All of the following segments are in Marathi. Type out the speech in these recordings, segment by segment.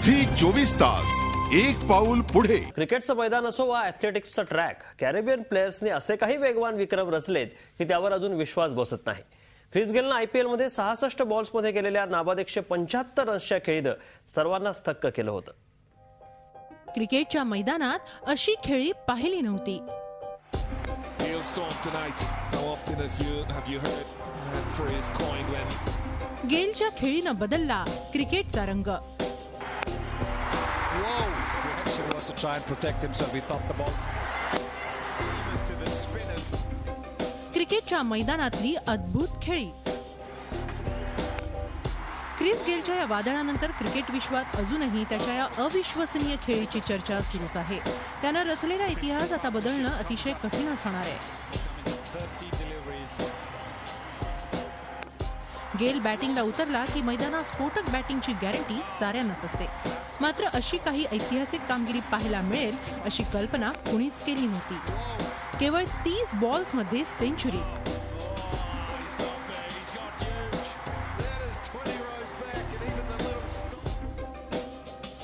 झी 24 तास एक पाऊल पुढे. क्रिकेटचं मैदान असो वा ॲथलेटिक्सचा ट्रॅक, कॅरेबियन प्लेयर्सने असे काही वेगवान विक्रम रचलेत की त्यावर अजून विश्वास बसत नाही. ख्रिस गेलनं आयपीएलमध्ये 66 बॉल्समध्ये केलेल्या नाबाद 175 रन्सच्या खेळीनं सर्वांनाच थक्क केलं होतं. क्रिकेटच्या मैदानात अशी खेळी पाहिली नव्हती. गेलच्या खेळीनं बदलला क्रिकेटचा रंग. क्रिकेटच्या मैदानातली अद्भुत खेळी. ख्रिस गेलच्या या वादळानंतर क्रिकेट विश्वात अजूनही त्याच्या या अविश्वसनीय खेळीची चर्चा सुरूच आहे. त्यानं रचलेला इतिहास आता बदलणं अतिशय कठीणच होणार आहे. गेल बॅटिंगला उतरला की मैदानात स्फोटक बॅटिंगची गॅरंटी साऱ्यांनाच असते. मात्र अशी काही ऐतिहासिक कामगिरी पाहायला मिळेल अशी कल्पना कुणीच केली नव्हती. केवळ 30 बॉल्समध्ये सेंचुरी.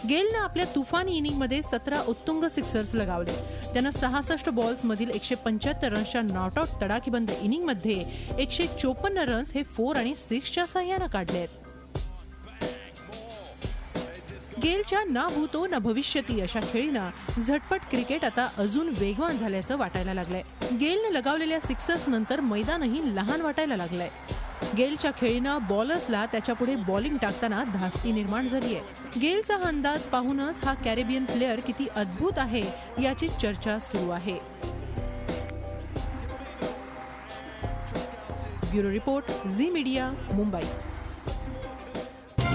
गेलनं आपल्या तुफानी इनिंगमध्ये 17 उत्तुंग सिक्सर्स लगावले. त्यानं 66 बॉल्समधील 175 रन्सच्या नॉट आउट तडाखीबंद इनिंगमध्ये 154 रन्स हे 4 आणि 6च्या साह्यानं काढलेत. गेलच्या ना भूतो ना भविष्यती अशा खेळीनं झटपट क्रिकेट आता अजून वेगवान झाल्याचं वाटायला लागलंय. गेलनं लगावलेल्या सिक्सर्स नंतर मैदानही लहान वाटायला लागलंय. गेलच्या खेळीनं बॉलर्सला त्याच्यापुढे बॉलिंग टाकताना धास्ती निर्माण झाली आहे. गेलचा हा अंदाज पाहूनच हा कॅरेबियन प्लेअर किती अद्भुत आहे याची चर्चा सुरू आहे. Bureau report, Zee media, Mumbai.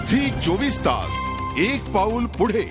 Zee 24 तास एक पाऊल पुढे.